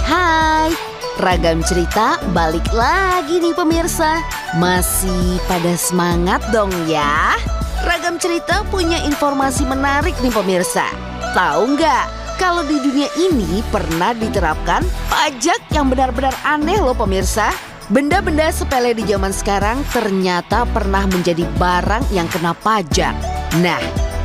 Hai, Ragam Cerita balik lagi nih pemirsa. Masih pada semangat dong ya? Ragam Cerita punya informasi menarik nih pemirsa. Tahu nggak kalau di dunia ini pernah diterapkan pajak yang benar-benar aneh loh pemirsa? Benda-benda sepele di zaman sekarang ternyata pernah menjadi barang yang kena pajak. Nah,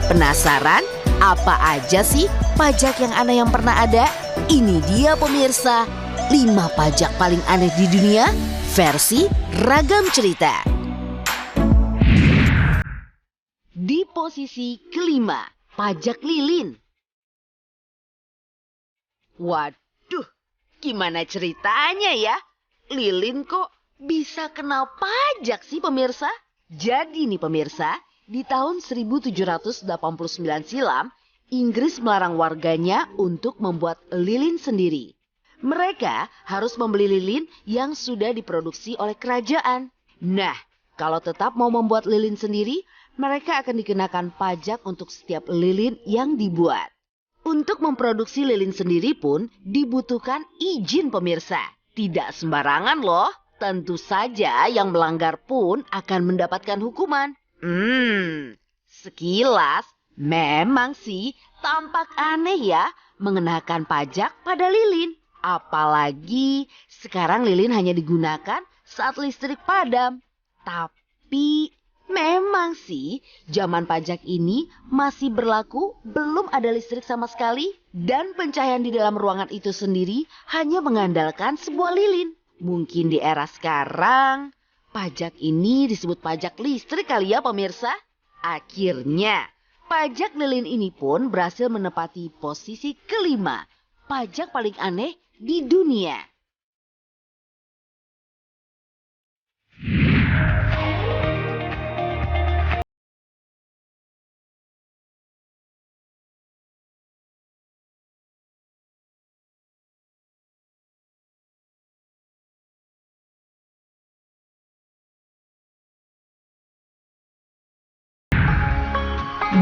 penasaran apa aja sih pajak yang aneh yang pernah ada? Ini dia pemirsa, 5 pajak paling aneh di dunia versi Ragam Cerita. Di posisi kelima, pajak lilin. Waduh, gimana ceritanya ya? Lilin kok bisa kena pajak sih pemirsa? Jadi nih pemirsa, di tahun 1789 silam, Inggris melarang warganya untuk membuat lilin sendiri. Mereka harus membeli lilin yang sudah diproduksi oleh kerajaan. Nah, kalau tetap mau membuat lilin sendiri, mereka akan dikenakan pajak untuk setiap lilin yang dibuat. Untuk memproduksi lilin sendiri pun dibutuhkan izin pemirsa. Tidak sembarangan loh. Tentu saja yang melanggar pun akan mendapatkan hukuman. Sekilas memang sih tampak aneh ya mengenakan pajak pada lilin. Apalagi sekarang lilin hanya digunakan saat listrik padam. Tapi memang sih zaman pajak ini masih berlaku, belum ada listrik sama sekali. Dan pencahayaan di dalam ruangan itu sendiri hanya mengandalkan sebuah lilin. Mungkin di era sekarang pajak ini disebut pajak listrik kali ya pemirsa. Akhirnya pajak lilin ini pun berhasil menempati posisi kelima pajak paling aneh di dunia.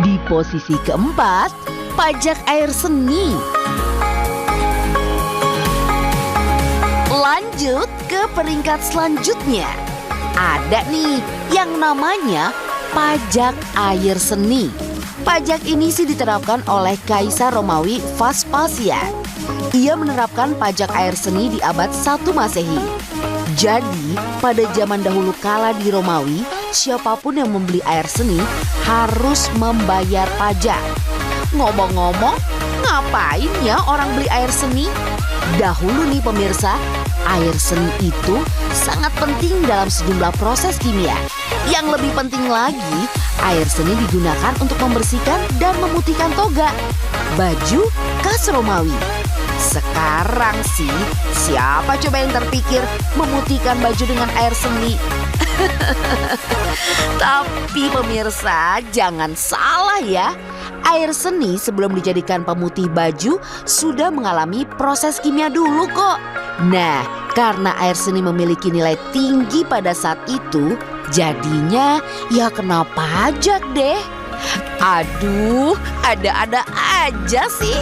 Di posisi keempat, pajak air seni. Lanjut ke peringkat selanjutnya. Ada nih yang namanya pajak air seni. Pajak ini sih diterapkan oleh Kaisar Romawi Vespasian. Ia menerapkan pajak air seni di abad 1 Masehi. Jadi, pada zaman dahulu kala di Romawi, siapapun yang membeli air seni harus membayar pajak. Ngomong-ngomong, ngapain ya orang beli air seni? Dahulu nih pemirsa, air seni itu sangat penting dalam sejumlah proses kimia. Yang lebih penting lagi, air seni digunakan untuk membersihkan dan memutihkan toga, baju khas Romawi. Sekarang sih, siapa coba yang terpikir memutihkan baju dengan air seni? Tapi pemirsa, jangan salah ya. Air seni sebelum dijadikan pemutih baju sudah mengalami proses kimia dulu kok. Nah, karena air seni memiliki nilai tinggi pada saat itu, jadinya ya kena pajak deh. Aduh, ada-ada aja sih.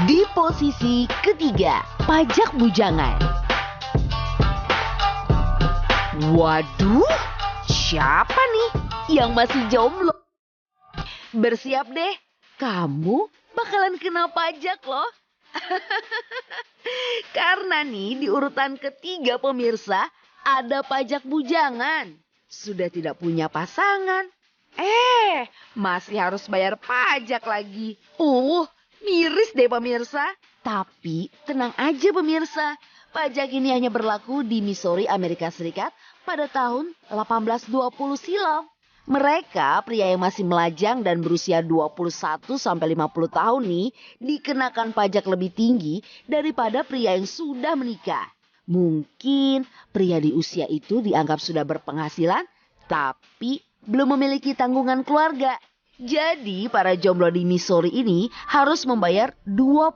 Di posisi ketiga, pajak bujangan. Waduh, siapa nih yang masih jomblo? Bersiap deh, kamu bakalan kena pajak loh. Karena nih di urutan ketiga pemirsa ada pajak bujangan. Sudah tidak punya pasangan, masih harus bayar pajak lagi. Miris deh pemirsa. Tapi tenang aja pemirsa, pajak ini hanya berlaku di Missouri, Amerika Serikat pada tahun 1820 silam. Mereka, pria yang masih melajang dan berusia 21 sampai 50 tahun nih, dikenakan pajak lebih tinggi daripada pria yang sudah menikah. Mungkin pria di usia itu dianggap sudah berpenghasilan, tapi belum memiliki tanggungan keluarga. Jadi para jomblo di Missouri ini harus membayar $20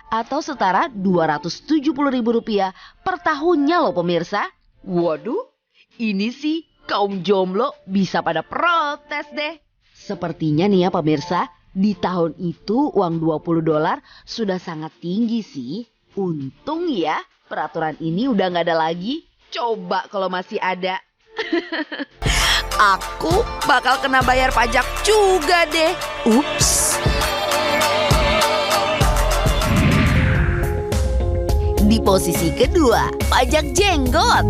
atau setara Rp270.000 per tahunnya loh pemirsa. Waduh, ini sih kaum jomblo bisa pada protes deh. Sepertinya nih ya pemirsa, di tahun itu uang $20 sudah sangat tinggi sih. Untung ya peraturan ini udah nggak ada lagi. Coba kalau masih ada. Aku bakal kena bayar pajak juga deh. Ups. Di posisi kedua, pajak jenggot.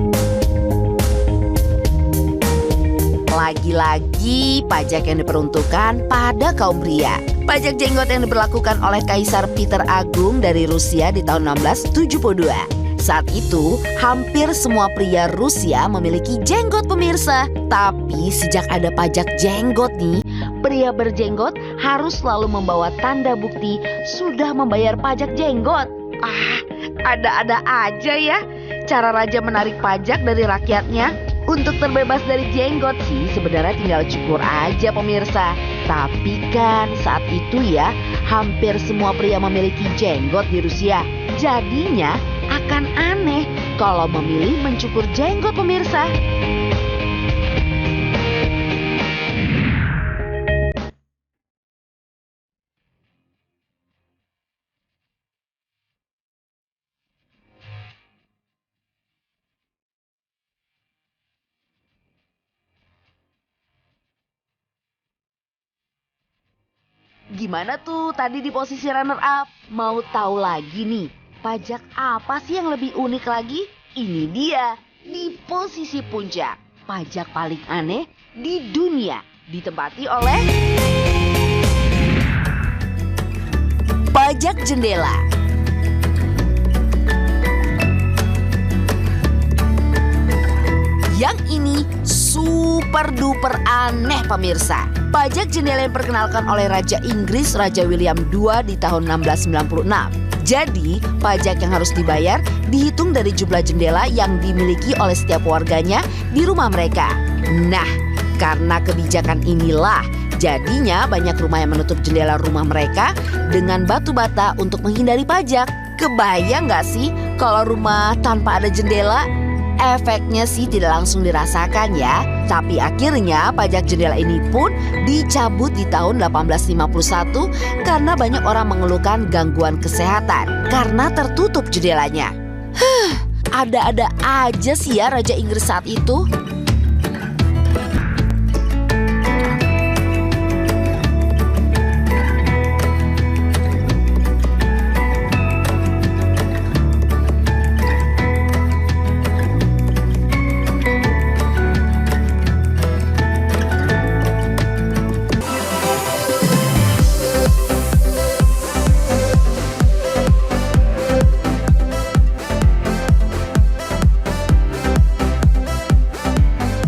Lagi-lagi pajak yang diperuntukkan pada kaum pria. Pajak jenggot yang diberlakukan oleh Kaisar Peter Agung dari Rusia di tahun 1672. Saat itu, hampir semua pria Rusia memiliki jenggot pemirsa. Tapi sejak ada pajak jenggot nih, pria berjenggot harus selalu membawa tanda bukti sudah membayar pajak jenggot. Ada-ada aja ya cara raja menarik pajak dari rakyatnya. Untuk terbebas dari jenggot sih sebenarnya tinggal cukur aja pemirsa. Tapi kan saat itu ya hampir semua pria memiliki jenggot di Rusia. Jadinya akan aneh kalau memilih mencukur jenggot pemirsa. Gimana tuh tadi di posisi runner up? Mau tahu lagi nih, pajak apa sih yang lebih unik lagi? Ini dia, di posisi puncak. Pajak paling aneh di dunia, ditempati oleh pajak jendela. Yang ini super duper aneh pemirsa. Pajak jendela yang diperkenalkan oleh Raja Inggris Raja William II di tahun 1696. Jadi pajak yang harus dibayar dihitung dari jumlah jendela yang dimiliki oleh setiap warganya di rumah mereka. Nah, karena kebijakan inilah jadinya banyak rumah yang menutup jendela rumah mereka dengan batu bata untuk menghindari pajak. Kebayang gak sih kalau rumah tanpa ada jendela? Efeknya sih tidak langsung dirasakan ya. Tapi akhirnya pajak jendela ini pun dicabut di tahun 1851 karena banyak orang mengeluhkan gangguan kesehatan karena tertutup jendelanya. Ada-ada aja sih ya Raja Inggris saat itu.